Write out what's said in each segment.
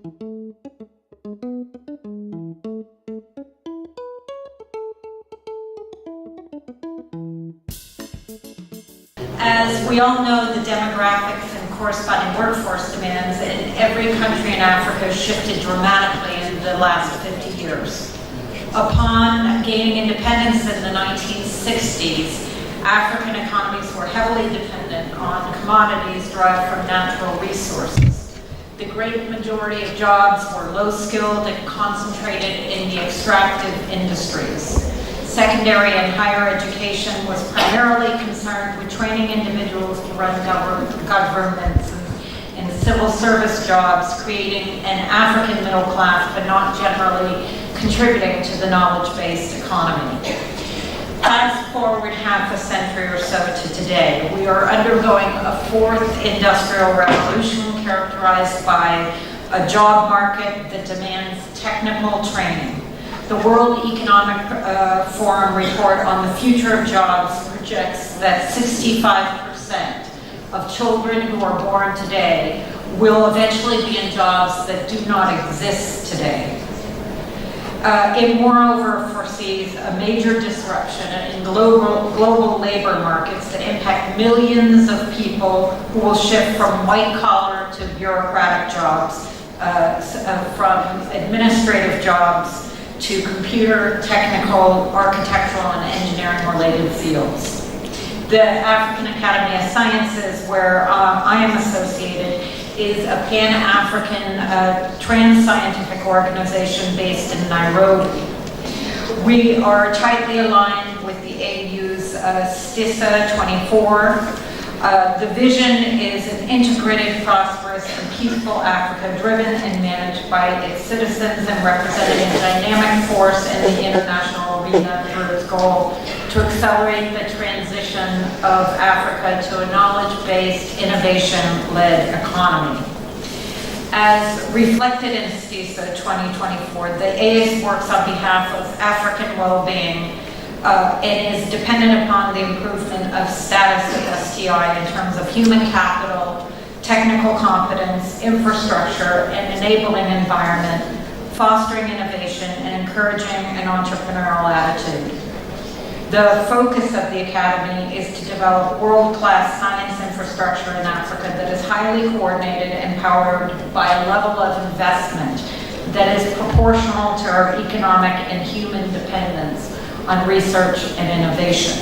As we all know, the demographics and corresponding workforce demands in every country in Africa have shifted dramatically in the last 50 years. Upon gaining independence in the 1960s, African economies were heavily dependent on commodities derived from natural resources. The great majority of jobs were low-skilled and concentrated in the extractive industries. Secondary and higher education was primarily concerned with training individuals to run governments and civil service jobs, creating an African middle class, but not generally contributing to the knowledge-based economy. Fast forward half a century or so to today, we are undergoing a fourth industrial revolution characterized by a job market that demands technical training. The World Economic Forum report on the future of jobs projects that 65% of children who are born today will eventually be in jobs that do not exist today. It moreover foresees a major disruption in global labor markets that impact millions of people who will shift from white-collar to bureaucratic jobs, from administrative jobs to computer, technical, architectural, and engineering-related fields. The African Academy of Sciences, where I am associated, is a Pan-African trans-scientific organization based in Nairobi. We are tightly aligned with the AU's STISA 24. The vision is an integrated, prosperous, and peaceful Africa driven and managed by its citizens and representing a dynamic force in the international arena through its goal to accelerate the transition of Africa to a knowledge-based, innovation-led economy. As reflected in STISA 2024, the AS works on behalf of African well-being and is dependent upon the improvement of status of STI in terms of human capital, technical competence, infrastructure, and enabling environment, fostering innovation, and encouraging an entrepreneurial attitude. The focus of the Academy is to develop world-class science infrastructure in Africa that is highly coordinated and powered by a level of investment that is proportional to our economic and human dependence on research and innovation.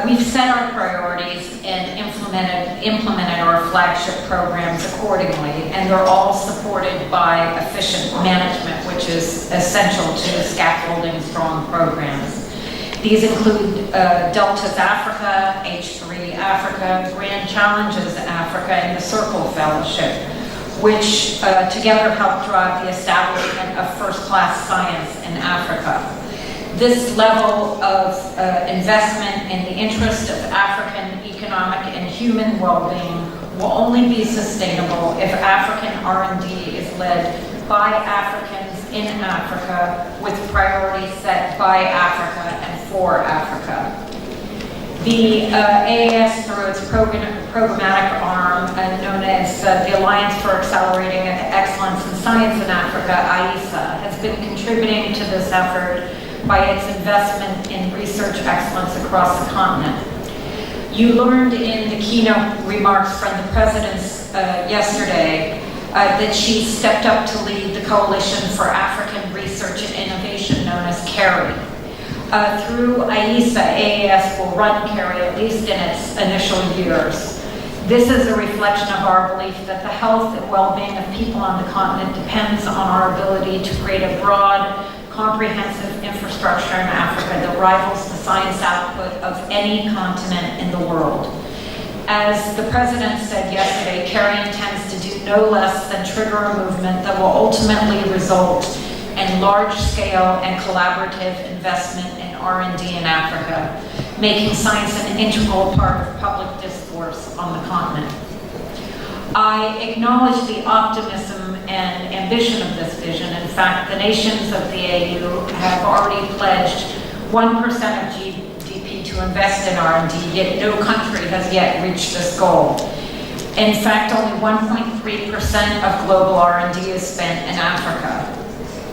We've set our priorities and implemented our flagship programs accordingly, and they're all supported by efficient management, which is essential to scaffolding strong programs. These include Deltas Africa, H3 Africa, Grand Challenges Africa, and the Circle Fellowship, which together help drive the establishment of first-class science in Africa. This level of investment in the interest of African economic and human well-being will only be sustainable if African R&D is led by Africans in Africa with priorities set by Africa and for Africa. The AAS, through its programmatic arm known as the Alliance for Accelerating Excellence in Science in Africa, AISA, has been contributing to this effort by its investment in research excellence across the continent. You learned in the keynote remarks from the presidents yesterday that she stepped up to lead the Coalition for African Research and Innovation, known as CARI. Through AISA, AAS will run CARI at least in its initial years. This is a reflection of our belief that the health and well-being of people on the continent depends on our ability to create a broad, comprehensive infrastructure in Africa that rivals the science output of any continent in the world. As the president said yesterday, CARI intends to do no less than trigger a movement that will ultimately result in large-scale and collaborative investment in R&D in Africa, making science an integral part of public discourse on the continent. I acknowledge the optimism and ambition of this vision. In fact, the nations of the AU have already pledged 1% of GDP to invest in R&D, yet no country has yet reached this goal. In fact, only 1.3% of global R&D is spent in Africa.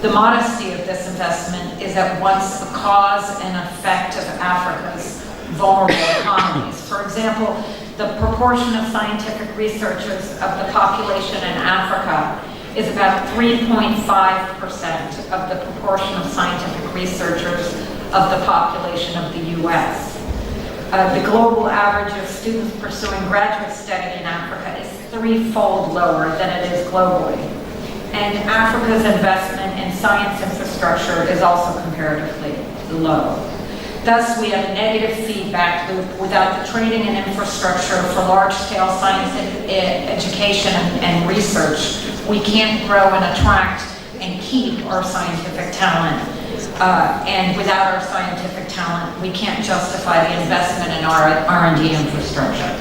The modesty of this investment is at once the cause and effect of Africa's vulnerable economies. For example, the proportion of scientific researchers of the population in Africa is about 3.5% of the proportion of scientific researchers of the population of the US. The global average of students pursuing graduate study in Africa is threefold lower than it is globally. And Africa's investment in science infrastructure is also comparatively low. Thus, we have a negative feedback loop. Without the training and infrastructure for large-scale science education and research, we can't grow and attract and keep our scientific talent. And without our scientific talent, we can't justify the investment in our R&D infrastructure.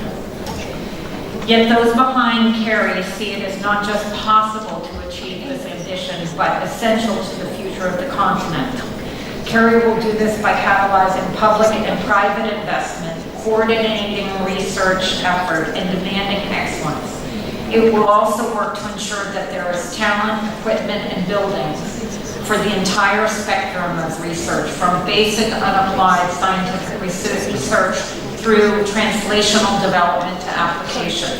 Yet those behind Kerry see it as not just possible to achieve this ambition, but essential to the future of the continent. Kerry will do this by catalyzing public and private investment, coordinating research effort, and demanding excellence. It will also work to ensure that there is talent, equipment, and buildings for the entire spectrum of research, from basic unapplied scientific research through translational development to application.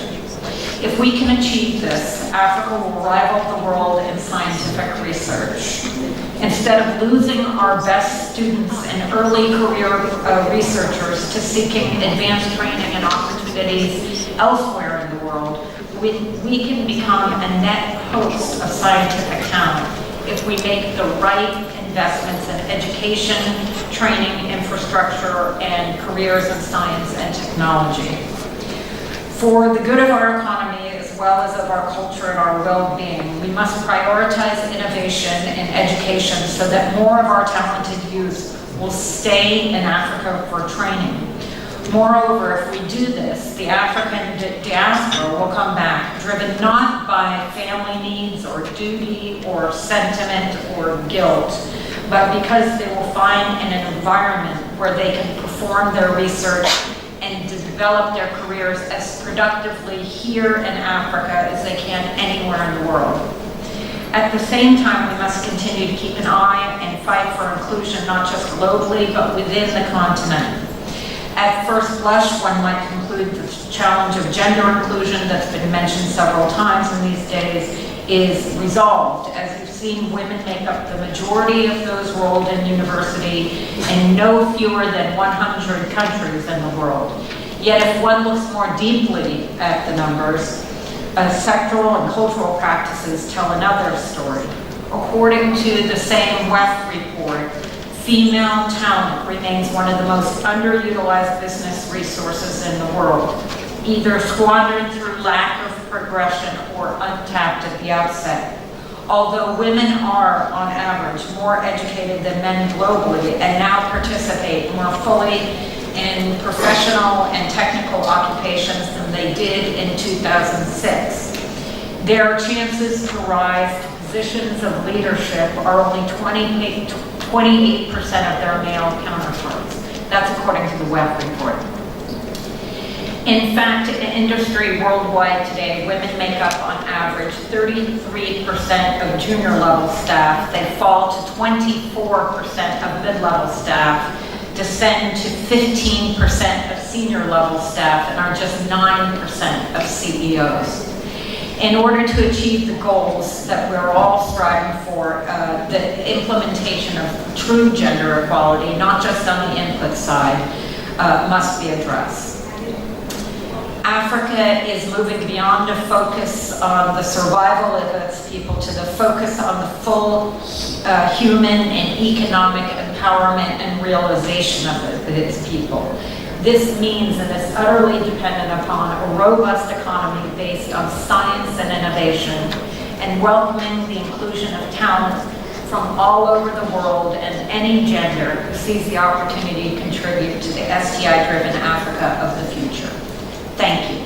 If we can achieve this, Africa will rival the world in scientific research. Instead of losing our best students and early career researchers to seeking advanced training and opportunities elsewhere in the world, we can become a net host of scientific talent if we make the right investments in education, training, infrastructure, and careers in science and technology. For the good of our economy, as well as of our culture and our well-being, we must prioritize innovation and education so that more of our talented youth will stay in Africa for training. Moreover, if we do this, the African diaspora will come back, driven not by family needs or duty or sentiment or guilt, but because they will find an environment where they can perform their research and develop their careers as productively here in Africa as they can anywhere in the world. At the same time, we must continue to keep an eye and fight for inclusion, not just globally, but within the continent. At first blush, one might conclude the challenge of gender inclusion that's been mentioned several times in these days is resolved. As you've seen, women make up the majority of those enrolled in university in no fewer than 100 countries in the world. Yet if one looks more deeply at the numbers, sectoral and cultural practices tell another story. According to the same WEF report, female talent remains one of the most underutilized business resources in the world, either squandered through lack of progression or untapped at the outset. Although women are, on average, more educated than men globally and now participate more fully in professional and technical occupations than they did in 2006, their chances to rise to positions of leadership are only 28% of their male counterparts. That's according to the WEF report. In fact, in industry worldwide today, women make up on average 33% of junior level staff. They fall to 24% of mid-level staff, descend to 15% of senior level staff, and are just 9% of CEOs. In order to achieve the goals that we're all striving for, the implementation of true gender equality, not just on the input side, must be addressed. Africa is moving beyond a focus on the survival of its people to the focus on the full human and economic empowerment and realization of its people. This means that it's utterly dependent upon a robust economy based on science and innovation, and welcoming the inclusion of talent from all over the world and any gender who sees the opportunity to contribute to the STI-driven Africa of the future. Thank you.